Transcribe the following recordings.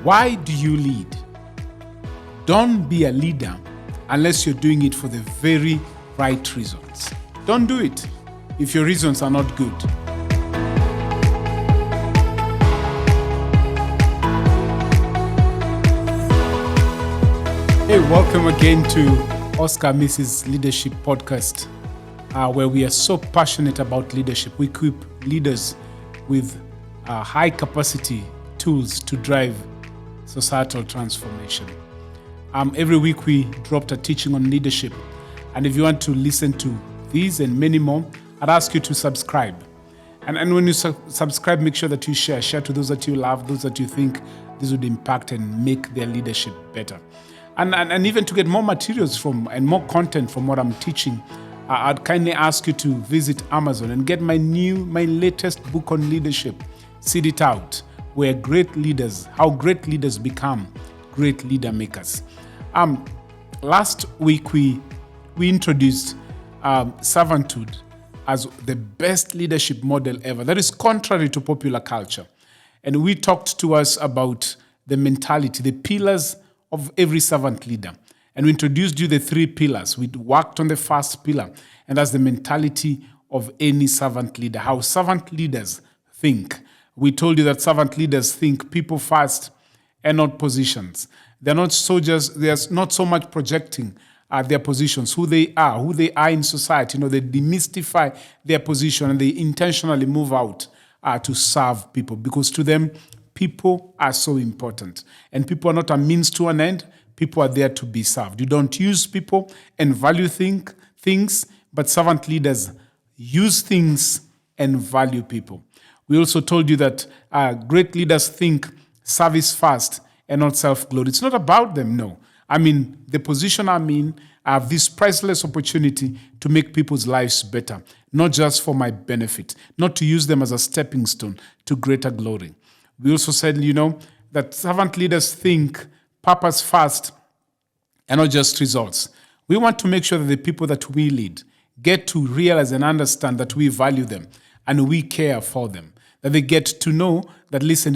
Why do you lead? Don't be a leader unless you're doing it for the very right reasons. Don't do it if your reasons are not good. Hey, welcome again to Oscar Amisi's Leadership Podcast, where we are so passionate about leadership. We equip leaders with high capacity tools to drive societal transformation. Every week we dropped a teaching on leadership. And if you want to listen to these and many more, I'd ask you to subscribe. And when you subscribe, make sure that you share. Share to those that you love, those that you think this would impact and make their leadership better. And even to get more materials from and more content from what I'm teaching, I'd kindly ask you to visit Amazon and get my latest book on leadership, Seed It Out, where how great leaders become great leader makers. Last week we introduced servanthood as the best leadership model ever. That is contrary to popular culture. And we talked to us about the mentality, the pillars of every servant leader. And we introduced you the 3 pillars. We worked on the first pillar, and that's the mentality of any servant leader, how servant leaders think. We told you that servant leaders think people first and not positions. They're not so much projecting their positions, who they are in society. They demystify their position and they intentionally move out to serve people, because to them, people are so important. And people are not a means to an end. People are there to be served. You don't use people and value things, but servant leaders use things and value people. We also told you that great leaders think service first and not self-glory. It's not about them, no. The position I'm in, I have this priceless opportunity to make people's lives better, not just for my benefit, not to use them as a stepping stone to greater glory. We also said, that servant leaders think purpose first and not just results. We want to make sure that the people that we lead get to realize and understand that we value them and we care for them. That they get to know that, listen,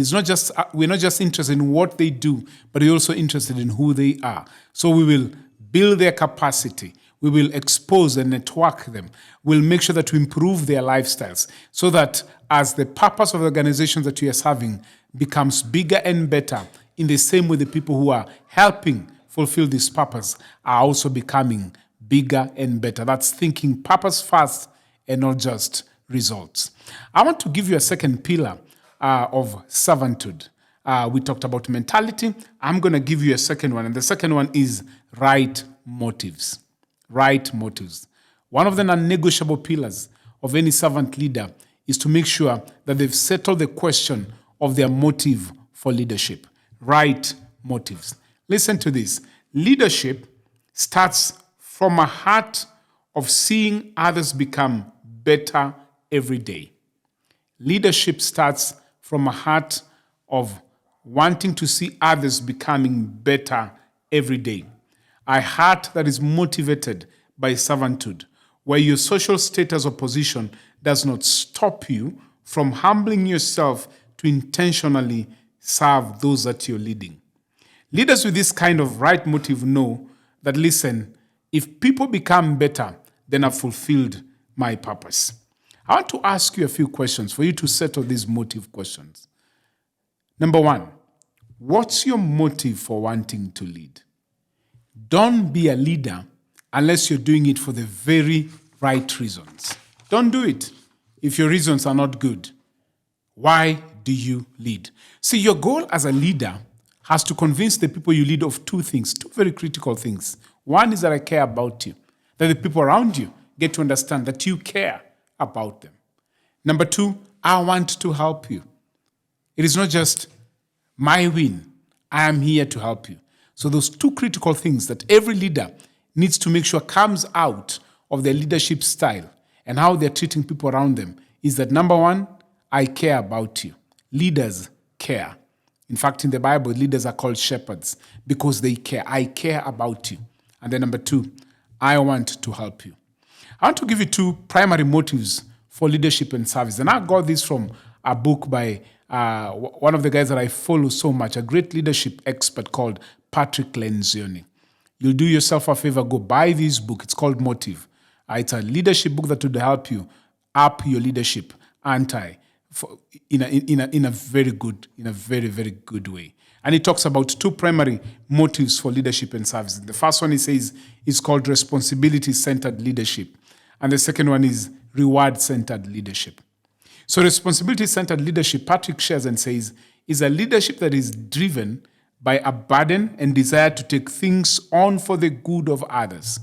we're not just interested in what they do, but we're also interested in who they are. So we will build their capacity. We will expose and network them. We'll make sure that we improve their lifestyles so that as the purpose of the organizations that we are serving becomes bigger and better, in the same way the people who are helping fulfill this purpose are also becoming bigger and better. That's thinking purpose first and not just results. I want to give you a second pillar of servanthood. We talked about mentality. I'm going to give you a second one, and the second one is right motives. Right motives. One of the non-negotiable pillars of any servant leader is to make sure that they've settled the question of their motive for leadership. Right motives. Listen to this. Leadership starts from a heart of seeing others become better every day. Leadership starts from a heart of wanting to see others becoming better every day. A heart that is motivated by servanthood, where your social status or position does not stop you from humbling yourself to intentionally serve those that you're leading. Leaders with this kind of right motive know that, listen, if people become better, then I've fulfilled my purpose. I want to ask you a few questions for you to settle these motive questions. Number 1, what's your motive for wanting to lead? Don't be a leader unless you're doing it for the very right reasons. Don't do it if your reasons are not good. Why do you lead? See, your goal as a leader has to convince the people you lead of 2 things, 2 very critical things. One is that I care about you, that the people around you get to understand that you care about them. Number 2, I want to help you. It is not just my win. I am here to help you. So those 2 critical things that every leader needs to make sure comes out of their leadership style and how they're treating people around them is that, number 1, I care about you. Leaders care. In fact, in the Bible, leaders are called shepherds because they care. I care about you. And then number 2, I want to help you. I want to give you 2 primary motives for leadership and service. And I got this from a book by one of the guys that I follow so much, a great leadership expert called Patrick Lencioni. You'll do yourself a favor, go buy this book. It's called Motive. It's a leadership book that would help you up your leadership in a very, very good way. And it talks about two primary motives for leadership and service. The first one, he says, is called responsibility-centered leadership. And the second one is reward-centered leadership. So responsibility-centered leadership, Patrick shares and says, is a leadership that is driven by a burden and desire to take things on for the good of others.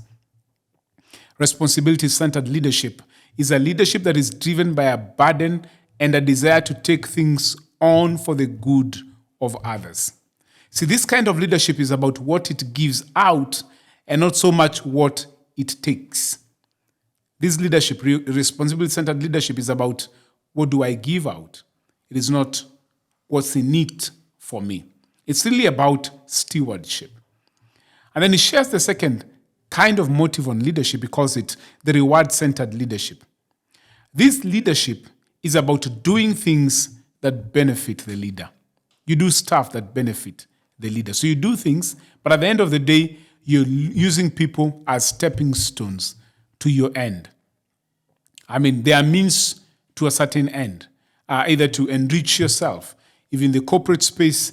Responsibility-centered leadership is a leadership that is driven by a burden and a desire to take things on for the good of others. See, this kind of leadership is about what it gives out and not so much what it takes. This leadership, responsibility-centered leadership, is about what do I give out? It is not what's in it for me. It's really about stewardship. And then he shares the second kind of motive on leadership. He calls it the reward-centered leadership. This leadership is about doing things that benefit the leader. You do stuff that benefit the leader. So you do things, but at the end of the day, you're using people as stepping stones to your end. I mean, they are means to a certain end, either to enrich yourself. If in the corporate space,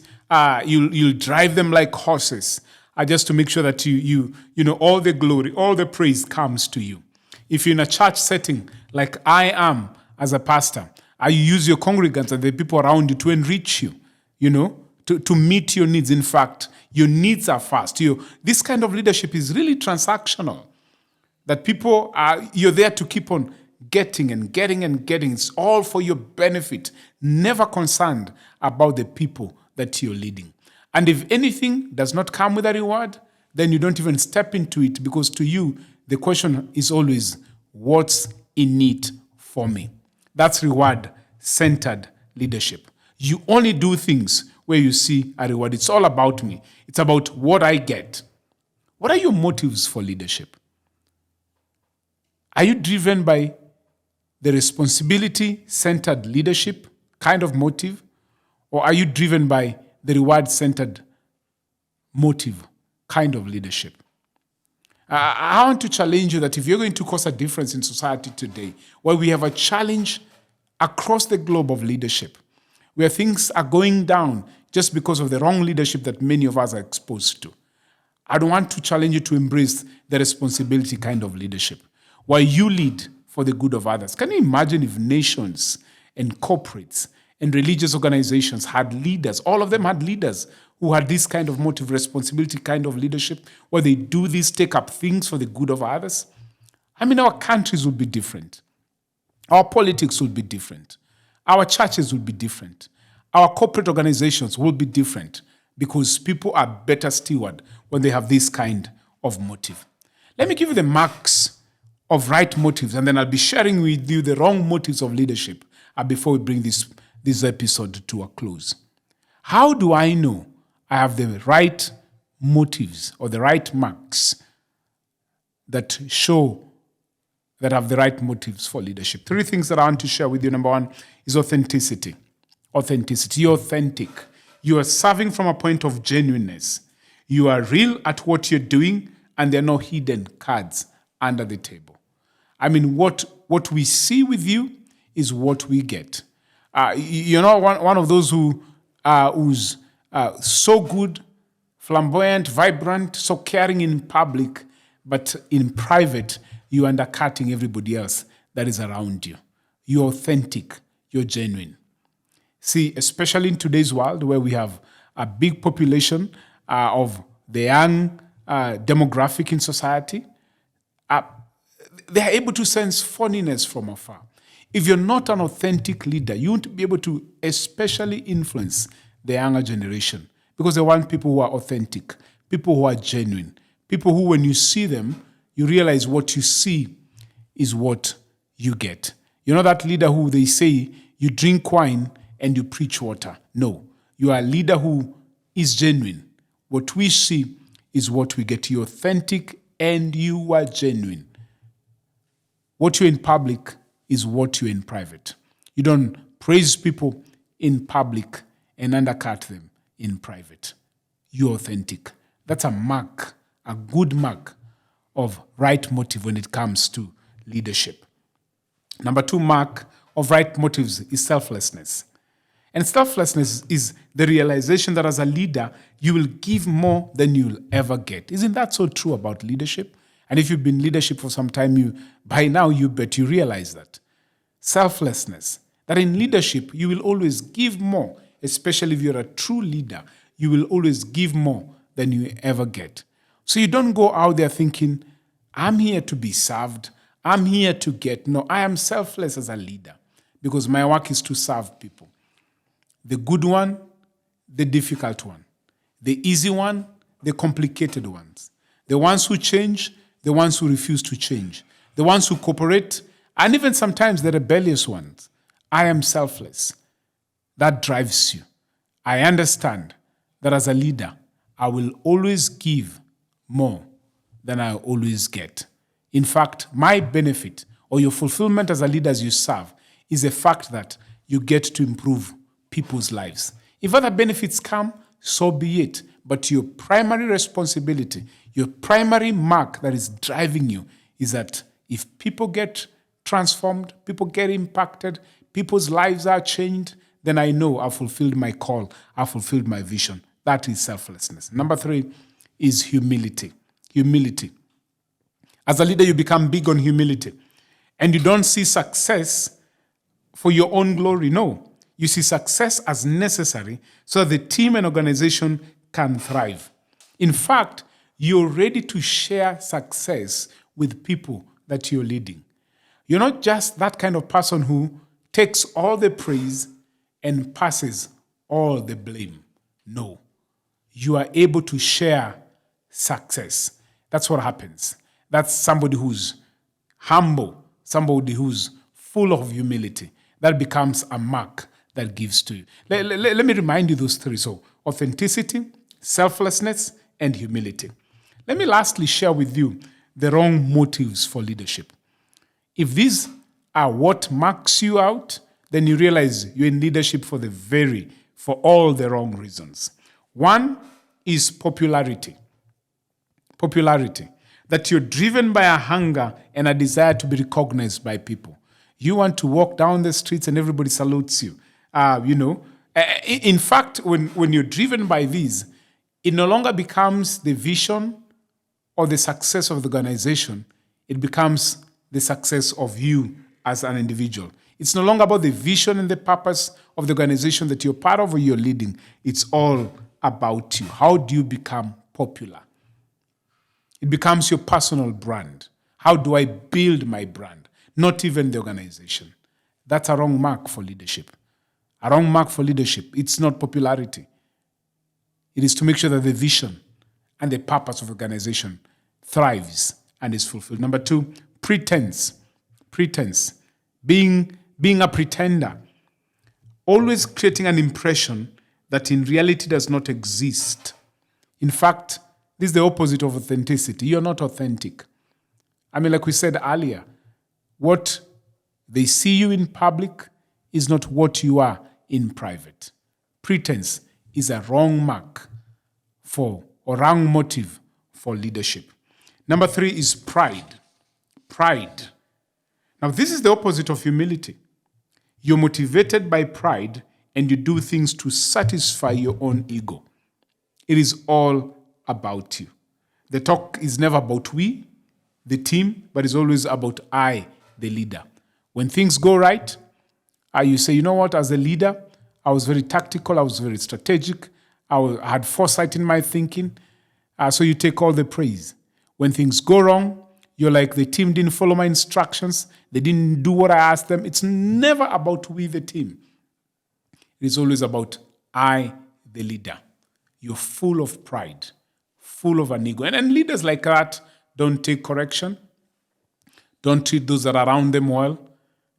you'll drive them like horses, just to make sure that you know all the glory, all the praise comes to you. If you're in a church setting, like I am as a pastor, you use your congregants and the people around you to enrich you, to meet your needs. In fact, your needs are first. This kind of leadership is really transactional. That people you're there to keep on getting and getting and getting. It's all for your benefit, never concerned about the people that you're leading. And if anything does not come with a reward, then you don't even step into it, because to you, the question is always, what's in it for me? That's reward-centered leadership. You only do things where you see a reward. It's all about me. It's about what I get. What are your motives for leadership? Are you driven by the responsibility-centered leadership kind of motive? Or are you driven by the reward-centered motive kind of leadership? I want to challenge you that if you're going to cause a difference in society today, where we have a challenge across the globe of leadership, where things are going down just because of the wrong leadership that many of us are exposed to, I don't want to challenge you to embrace the responsibility kind of leadership, where you lead for the good of others. Can you imagine if nations and corporates and religious organizations had leaders, all of them had leaders who had this kind of motive, responsibility kind of leadership, where they do this, take up things for the good of others? I mean, our countries would be different. Our politics would be different. Our churches would be different. Our corporate organizations will be different, because people are better steward when they have this kind of motive. Let me give you the marks of right motives, and then I'll be sharing with you the wrong motives of leadership before we bring this episode to a close. How do I know I have the right motives or the right marks that show that I have the right motives for leadership? 3 things that I want to share with you. Number 1 is authenticity. Authenticity. You're authentic. You are serving from a point of genuineness. You are real at what you're doing, and there are no hidden cards under the table. I mean, what we see with you is what we get. You're not one of those who's so good, flamboyant, vibrant, so caring in public, but in private, you're undercutting everybody else that is around you. You're authentic. You're genuine. See, especially in today's world, where we have a big population of the young demographic in society, they are able to sense phoniness from afar. If you're not an authentic leader, you won't be able to especially influence the younger generation, because they want people who are authentic, people who are genuine, people who, when you see them, you realize what you see is what you get. You're not that leader who they say you drink wine and you preach water. No, you are a leader who is genuine. What we see is what we get. You're authentic and you are genuine. What you're in public is what you're in private. You don't praise people in public and undercut them in private. You're authentic. That's a mark, a good mark of right motive when it comes to leadership. Number 2 mark of right motives is selflessness. And selflessness is the realization that as a leader, you will give more than you'll ever get. Isn't that so true about leadership? And if you've been in leadership for some time, by now you realize that. Selflessness. That in leadership, you will always give more, especially if you're a true leader. You will always give more than you ever get. So you don't go out there thinking, I'm here to be served. I'm here to get. No, I am selfless as a leader because my work is to serve people. The good one, the difficult one. The easy one, the complicated ones. The ones who change, the ones who refuse to change. The ones who cooperate, and even sometimes the rebellious ones. I am selfless. That drives you. I understand that as a leader, I will always give more than I always get. In fact, my benefit or your fulfillment as a leader as you serve is the fact that you get to improve people's lives. If other benefits come, so be it. But your primary responsibility, your primary mark that is driving you is that if people get transformed, people get impacted, people's lives are changed, then I know I've fulfilled my call, I've fulfilled my vision. That is selflessness. Number 3 is humility. Humility. As a leader, you become big on humility. And you don't see success for your own glory. No. You see success as necessary so that the team and organization can thrive. In fact, you're ready to share success with people that you're leading. You're not just that kind of person who takes all the praise and passes all the blame. No. You are able to share success. That's what happens. That's somebody who's humble, somebody who's full of humility. That becomes a mark that gives to you. Let me remind you those 3. So, authenticity, selflessness, and humility. Let me lastly share with you the wrong motives for leadership. If these are what marks you out, then you realize you're in leadership for all the wrong reasons. One is popularity. Popularity. That you're driven by a hunger and a desire to be recognized by people. You want to walk down the streets and everybody salutes you. In fact, when you're driven by these, it no longer becomes the vision or the success of the organization. It becomes the success of you as an individual. It's no longer about the vision and the purpose of the organization that you're part of or you're leading. It's all about you. How do you become popular? It becomes your personal brand. How do I build my brand? Not even the organization. That's a wrong mark for leadership. A wrong mark for leadership. It's not popularity. It is to make sure that the vision and the purpose of the organization thrives and is fulfilled. Number 2, pretense. Pretense. Being a pretender. Always creating an impression that in reality does not exist. In fact, this is the opposite of authenticity. You're not authentic. Like we said earlier, what they see you in public is not what you are in private. Pretense is a wrong mark or wrong motive for leadership. Number 3 is pride. Pride. Now, this is the opposite of humility. You're motivated by pride and you do things to satisfy your own ego. It is all about you. The talk is never about we, the team, but it's always about I, the leader. When things go right, you say, you know what, as a leader, I was very tactical, I was very strategic, I had foresight in my thinking, so you take all the praise. When things go wrong, you're like, the team didn't follow my instructions, they didn't do what I asked them. It's never about we, the team. It is always about I, the leader. You're full of pride, full of an ego. And leaders like that don't take correction, don't treat those that are around them well,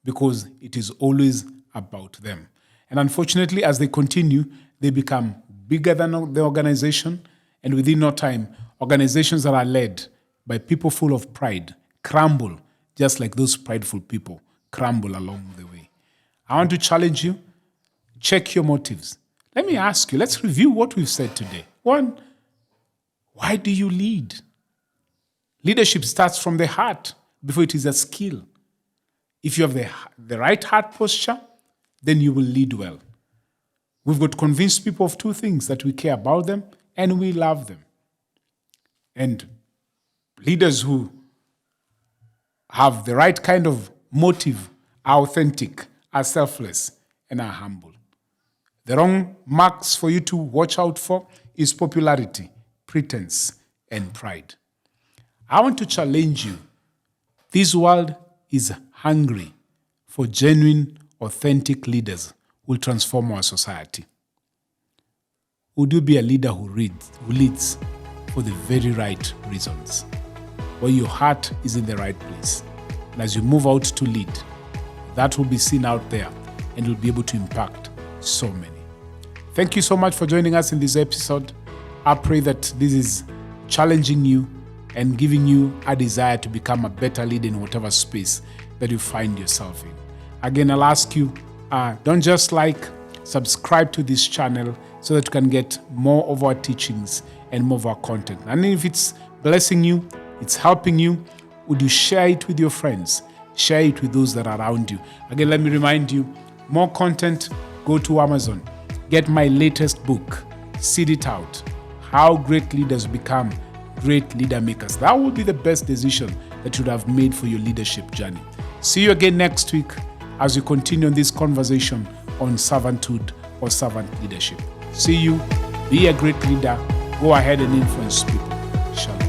because it is always about them. And unfortunately, as they continue, they become bigger than the organization. And within no time, organizations that are led by people full of pride crumble, just like those prideful people crumble along the way. I want to challenge you check your motives. Let me ask you, let's review what we've said today. 1, why do you lead? Leadership starts from the heart before it is a skill. If you have the right heart posture, then you will lead well. We've got to convince people of 2 things: that we care about them and we love them. And leaders who have the right kind of motive are authentic, are selfless, and are humble. The wrong marks for you to watch out for is popularity, pretense, and pride. I want to challenge you. This world is hungry for genuine, authentic leaders who will transform our society. Would you be a leader who leads for the very right reasons, where your heart is in the right place? And as you move out to lead, that will be seen out there and you'll be able to impact so many. Thank you so much for joining us in this episode. I pray that this is challenging you and giving you a desire to become a better leader in whatever space that you find yourself in. Again, I'll ask you, don't just subscribe to this channel so that you can get more of our teachings and more of our content. And if it's blessing you, it's helping you, would you share it with your friends? Share it with those that are around you. Again, let me remind you, more content, go to Amazon. Get my latest book, Seed It Out, How Great Leaders Become Great Leader Makers. That will be the best decision that you would have made for your leadership journey. See you again next week as we continue on this conversation on servanthood or servant leadership. See you. Be a great leader. Go ahead and influence people. Shalom.